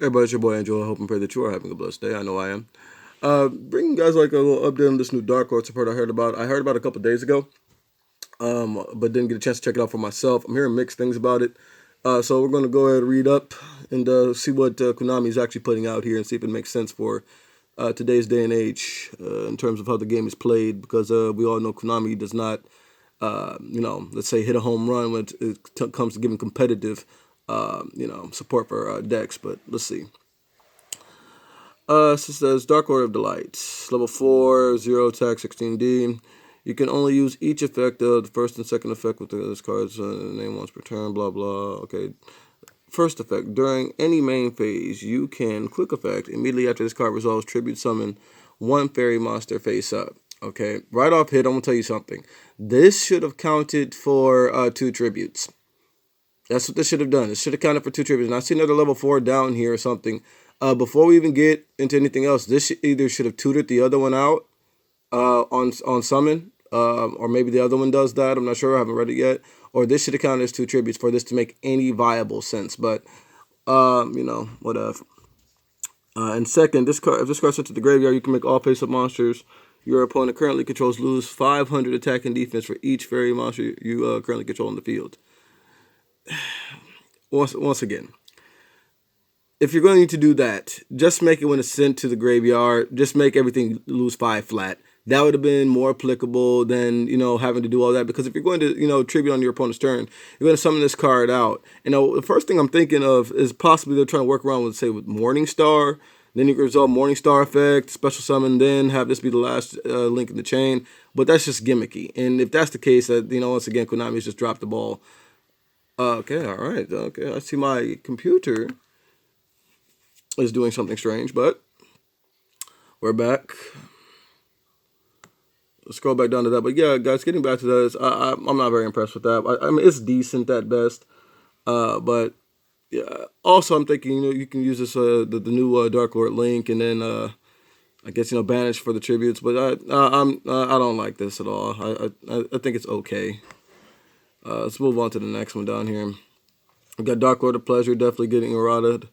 Everybody, it's your boy Angel. I hope and pray that you are having a blessed day. I know I am. Bringing you guys like a little update on this new Dark Lord support I heard about. I heard about it a couple days ago, but didn't get a chance to check it out for myself. I'm hearing mixed things about it. So we're going to go ahead and read up and see what Konami is actually putting out here and see if it makes sense for today's day and age in terms of how the game is played. Because we all know Konami does not, let's say hit a home run when it comes to giving competitive, support for decks. But let's see. So it says Dark Order of Delights, level 4, 0 attack, 16D. You can only use each effect of the first and second effect with this card's name once per turn, blah, blah. Okay. First effect, during any main phase, you can click effect. Immediately after this card resolves, tribute summon one fairy monster face up. Okay. Right off hit, I'm going to tell you something. This should have counted for 2 tributes. That's what this should have done. It should have counted for 2 tributes. And I see another level 4 down here or something. Before we even get into anything else, this either should have tutored the other one out on summon, or maybe the other one does that. I'm not sure. I haven't read it yet. Or this should have counted as 2 tributes for this to make any viable sense. But whatever. And second, if this card sent to the graveyard, you can make all face-up monsters your opponent currently controls lose 500 attack and defense for each fairy monster you currently control in the field. Once again, if you're going to do that, just make it when it's sent to the graveyard. Just make everything lose 5 flat. That would have been more applicable than, having to do all that. Because if you're going to, tribute on your opponent's turn, you're going to summon this card out. The first thing I'm thinking of is possibly they're trying to work around with, say, with Morningstar. Then you can resolve Morningstar effect, special summon, then have this be the last link in the chain. But that's just gimmicky. And if that's the case, once again, Konami's just dropped the ball. Okay, all right. Okay, I see my computer is doing something strange, but we're back. Let's scroll back down to that. But yeah, guys, getting back to that, I'm not very impressed with that. I mean, it's decent at best. But yeah, also I'm thinking, you can use this, the new Dark Lord link, and then I guess, banish for the tributes. But I don't like this at all. I think it's okay. Let's move on to the next one down here. We got Dark Lord of Pleasure, definitely getting eroded.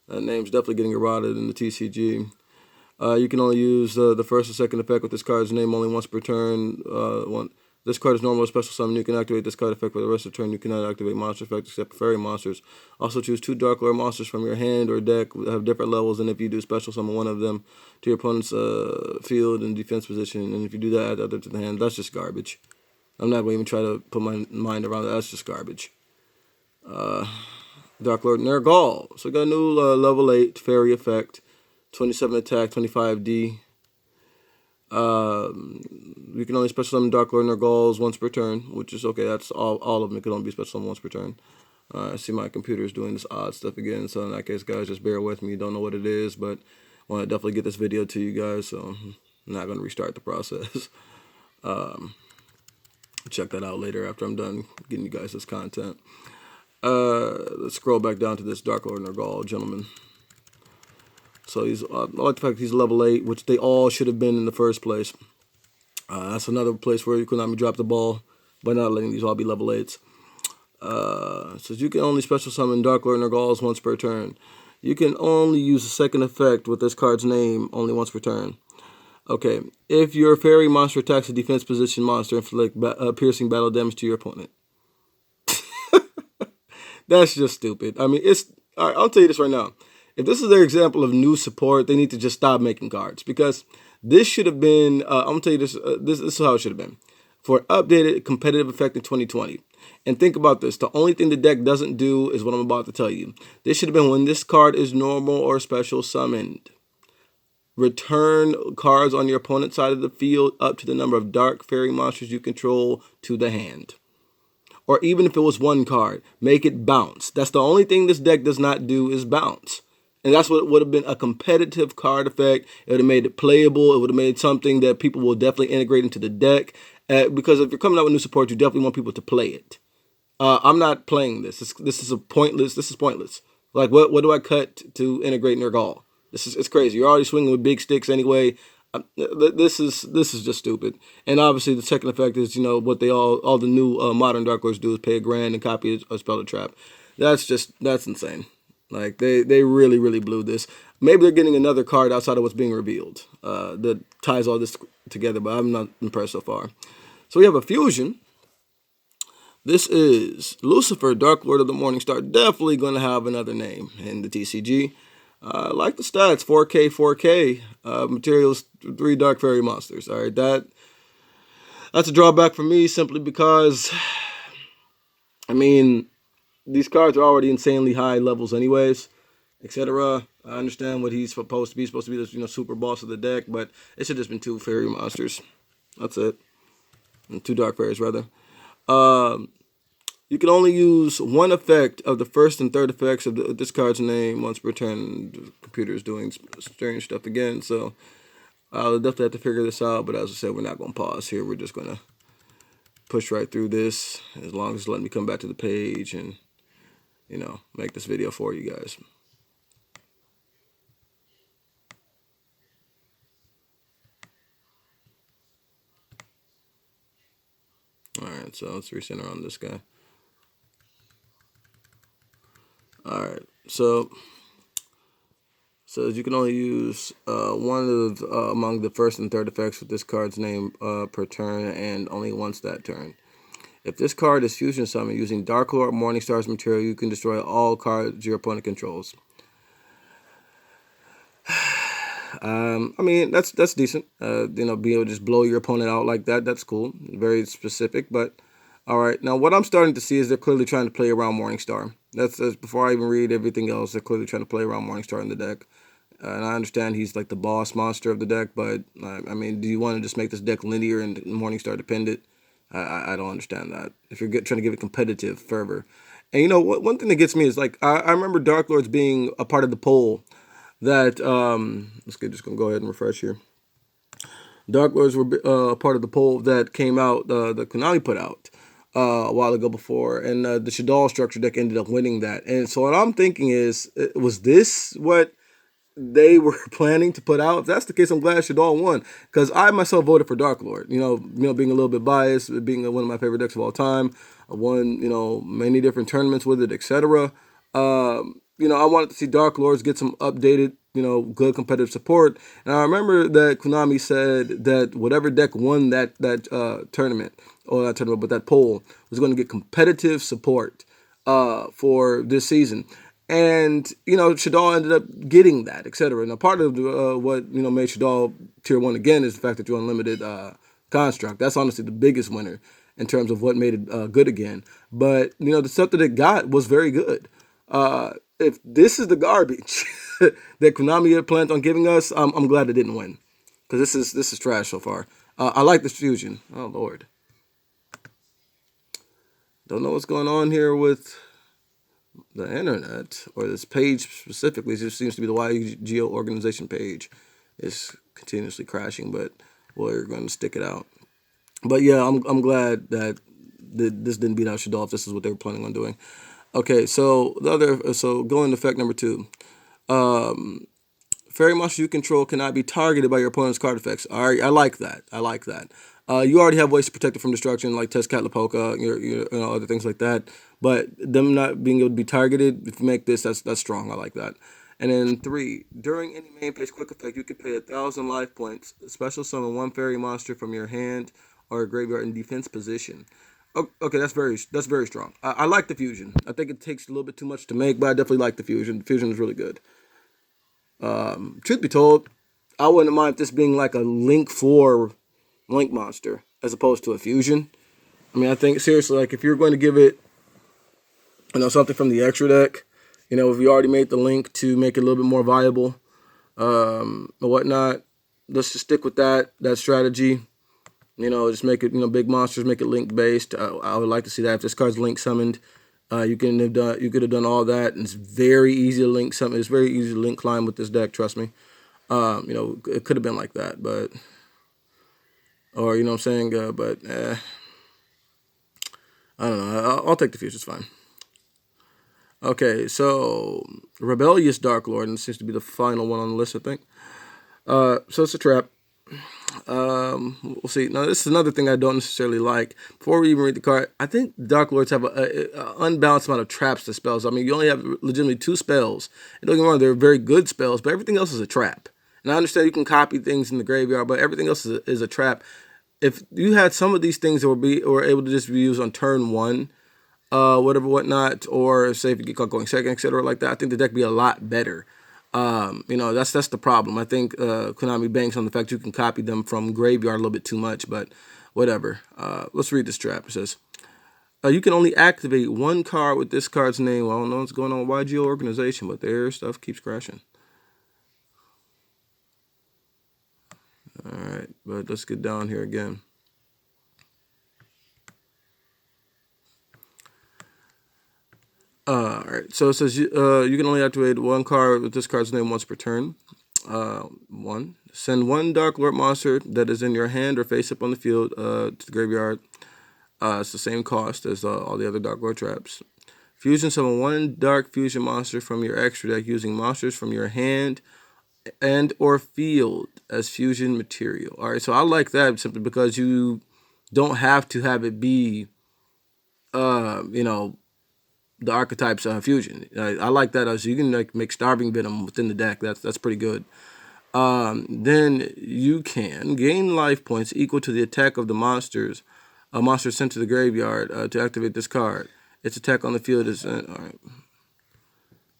That name's definitely getting eroded in the TCG. You can only use the first and second effect with this card's name only once per turn. This card is normal special summon. You can activate this card effect for the rest of the turn. You cannot activate monster effects except for fairy monsters. Also choose 2 Dark Lord monsters from your hand or deck that have different levels, and if you do special summon one of them to your opponent's field and defense position, and if you do that, add the other to the hand. That's just garbage. I'm not going to even try to put my mind around that. That's just garbage. Dark Lord Nergal. So we got a new level 8 fairy effect, 27 attack, 25D. You can only special summon Dark Lord Nergals once per turn, which is okay. That's all of them. It can only be special summoned once per turn. I see my computer is doing this odd stuff again. So in that case, guys, just bear with me. You don't know what it is, but I want to definitely get this video to you guys. So I'm not going to restart the process. Check that out later after I'm done getting you guys this content. Let's scroll back down to this Dark Lord Nergal gentleman. So I like the fact he's level 8, which they all should have been in the first place. That's another place where Konami dropped the ball by not letting these all be level 8s. So you can only special summon Dark Lord Nergals once per turn. You can only use the second effect with this card's name only once per turn. Okay, if your fairy monster attacks a defense position monster, inflict piercing battle damage to your opponent. That's just stupid. I mean, all right, I'll tell you this right now. If this is their example of new support, they need to just stop making cards, because this should have been, I'm going to tell you this, this is how it should have been. For updated competitive effect in 2020. And think about this. The only thing the deck doesn't do is what I'm about to tell you. This should have been when this card is normal or special summoned. Return cards on your opponent's side of the field up to the number of dark fairy monsters you control to the hand. Or even if it was 1 card, make it bounce. That's the only thing this deck does not do, is bounce. And that's what would have been a competitive card effect. It would have made it playable. It would have made something that people will definitely integrate into the deck. Because if you're coming out with new support, you definitely want people to play it. I'm not playing this. This is pointless. Like, what do I cut to integrate Nergal? It's crazy. You're already swinging with big sticks anyway. This is just stupid. And obviously the second effect is, what they all the new modern Dark Lords do is pay $1,000 and copy a spell or trap. That's insane. Like they really really blew this. Maybe they're getting another card outside of what's being revealed that ties all this together, but I'm not impressed so far. So we have a fusion. This is Lucifer, Dark Lord of the Morning Star. Definitely going to have another name in the TCG. I like the stats, 4K, 4K. Materials, 3 Dark Fairy monsters. All right, that's a drawback for me simply because, I mean, these cards are already insanely high levels anyways, etc. I understand what he's supposed to be. He's supposed to be this, super boss of the deck, but it should have just been 2 fairy monsters. That's it. And 2 dark fairies, rather. You can only use 1 effect of the first and third effects of this card's name once per turn. The computer is doing strange stuff again, so I'll definitely have to figure this out. But as I said, we're not going to pause here. We're just going to push right through this as long as it's letting me come back to the page and, make this video for you guys. Alright, so let's recenter on this guy. Alright, so you can only use 1 of among the first and third effects with this card's name per turn, and only once that turn. If this card is fusion summoned using Darklord Morningstar's material, you can destroy all cards your opponent controls. I mean, that's decent. Be able to just blow your opponent out like that. That's cool. Very specific, but all right. Now, what I'm starting to see is they're clearly trying to play around Morningstar. That's before I even read everything else. They're clearly trying to play around Morningstar in the deck. And I understand he's like the boss monster of the deck, but I mean, do you want to just make this deck linear and Morningstar dependent? I don't understand that. If you're trying to give it competitive fervor. And one thing that gets me is like, I remember Dark Lords being a part of the poll that, just gonna go ahead and refresh here. Dark Lords were a part of the poll that came out, the Konami put out a while ago before, and the Shaddoll structure deck ended up winning that. And so what I'm thinking is, was this what they were planning to put out? If that's the case, I'm glad Shaddoll won, because I myself voted for Dark Lord. Being a little bit biased, being one of my favorite decks of all time. I won, many different tournaments with it, etc. I wanted to see Dark Lords get some updated, good competitive support. And I remember that Konami said that whatever deck won that tournament, or not tournament, but that poll, was going to get competitive support for this season. And, Shaddoll ended up getting that, etc. Now, part of what, made Shaddoll Tier 1 again is the fact that you're unlimited construct. That's honestly the biggest winner in terms of what made it good again. But, the stuff that it got was very good. If this is the garbage that Konami had planned on giving us, I'm glad it didn't win, because this is trash so far. I like this fusion. Oh, Lord. Don't know what's going on here with the internet, or this page specifically. It just seems to be the YGO organization page is continuously crashing, but we're going to stick it out. But yeah, I'm glad that this didn't beat out Shaddoll if this is what they were planning on doing. Okay, so going to effect number 2. Fairy monsters you control cannot be targeted by your opponent's card effects. All right, I like that. You already have ways to protect it from destruction, like Tezcatlipoca, other things like that. But them not being able to be targeted, if you make this, that's strong. I like that. And then 3, during any main phase quick effect, you can pay 1,000 life points. Special summon 1 fairy monster from your hand or graveyard in defense position. Okay, that's very strong. I like the fusion. I think it takes a little bit too much to make, but I definitely like the fusion. The fusion is really good. Truth be told, I wouldn't mind if this being like a Link 4 Link monster as opposed to a fusion. I mean, I think seriously, like if you're going to give it, something from the extra deck, if you already made the Link to make it a little bit more viable, or whatnot, let's just stick with that strategy. Just make it, big monsters, make it Link based. I would like to see that. If this card's Link summoned, you could have done all that, and it's very easy to Link summon. It's very easy to Link climb with this deck. Trust me. It could have been like that, but, or I don't know. I'll take the future. It's fine. Okay, so Rebellious Darklord, and this seems to be the final one on the list, I think. So it's a trap. We'll see. Now, this is another thing I don't necessarily like. Before we even read the card, I think Dark Lords have a unbalanced amount of traps to spells. I mean, you only have legitimately 2 spells. And don't get me wrong, they're very good spells, but everything else is a trap. And I understand you can copy things in the graveyard, but everything else is a trap. If you had some of these things that were able to just be used on turn 1, whatnot, or say if you get caught going second, etc., like that, I think the deck would be a lot better. That's the problem. I think Konami banks on the fact you can copy them from graveyard a little bit too much, but whatever. Let's read this trap. It says, you can only activate 1 card with this card's name. Well, I don't know what's going on with YGO organization, but their stuff keeps crashing. All right, but let's get down here again. All right, so it says you can only activate 1 card with this card's name once per turn. 1. Send 1 Dark Lord monster that is in your hand or face up on the field to the graveyard. It's the same cost as all the other Dark Lord traps. Fusion summon 1 Dark Fusion monster from your extra deck using monsters from your hand and or field as fusion material. All right, so I like that simply because you don't have to have it be, the archetypes fusion. I like that. So you can make Starving Venom within the deck. That's pretty good. Then you can gain life points equal to the attack of the monsters. A monster sent to the graveyard to activate this card. Its attack on the field is all right.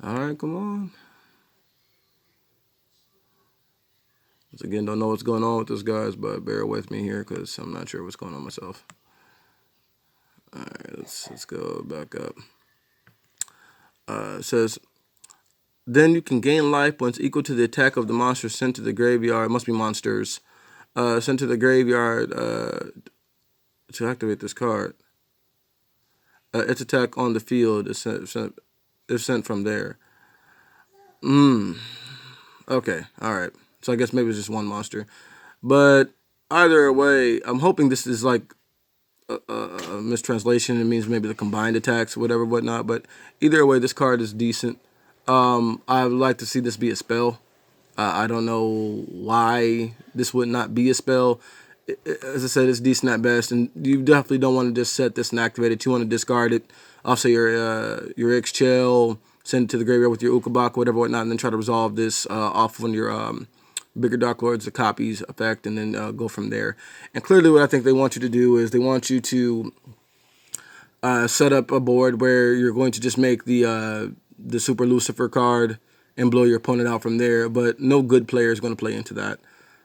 All right, come on. Once again, don't know what's going on with this, guys, but bear with me here because I'm not sure what's going on myself. All right, let's go back up. It says, then you can gain life points equal to the attack of the monster sent to the graveyard. It must be monsters. Sent to the graveyard to activate this card. Its attack on the field is sent from there. Okay, all right. So I guess maybe it's just 1 monster. But either way, I'm hoping this is like a mistranslation. It means maybe the combined attacks, whatever, whatnot. But either way, this card is decent. I would like to see this be a spell. I don't know why this would not be a spell. As I said, it's decent at best, and you definitely don't want to just set this and activate it. You want to discard it. Also, your X-Shell, send it to the graveyard with your Ukabak, whatever, whatnot, and then try to resolve this off on your bigger Dark Lords, the copies effect, and then go from there. And clearly what I think they want you to do is they want you to set up a board where you're going to just make the Super Lucifer card and blow your opponent out from there, but no good player is going to play into that.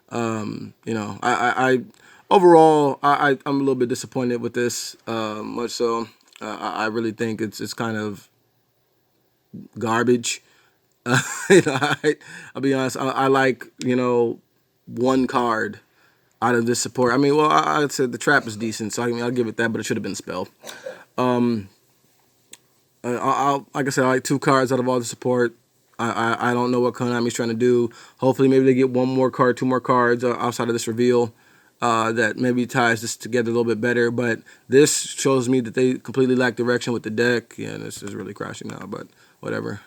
I overall, I'm a little bit disappointed with this, much so. I really think it's kind of garbage. I'll be honest. I like 1 card out of this support. I mean, well, I said the trap is decent, so I'll give it that, but it should have been spell. Like I said, I like 2 cards out of all the support. I don't know what Konami's trying to do. Hopefully, maybe they get 1 more card, 2 more cards outside of this reveal that maybe ties this together a little bit better. But this shows me that they completely lack direction with the deck. Yeah, this is really crashing now, but whatever.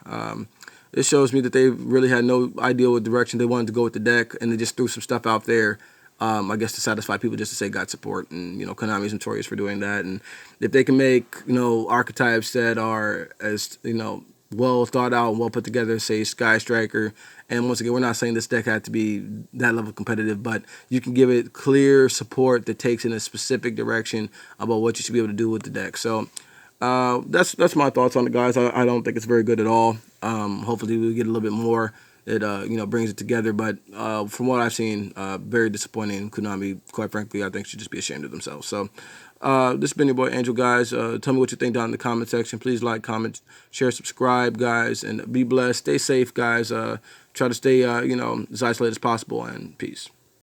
It shows me that they really had no idea what direction they wanted to go with the deck, and they just threw some stuff out there, I guess, to satisfy people just to say God support. And, Konami's notorious for doing that. And if they can make, archetypes that are as, well thought out and well put together, say Sky Striker. And once again, we're not saying this deck had to be that level competitive, but you can give it clear support that takes in a specific direction about what you should be able to do with the deck. So that's my thoughts on it, guys. I don't think it's very good at all. Hopefully we get a little bit more that brings it together. But from what I've seen, very disappointing. Konami, quite frankly, I think should just be ashamed of themselves. So this has been your boy Angel, guys. Tell me what you think down in the comment section. Please like, comment, share, subscribe, guys, and be blessed. Stay safe, guys. Try to stay as isolated as possible, and peace.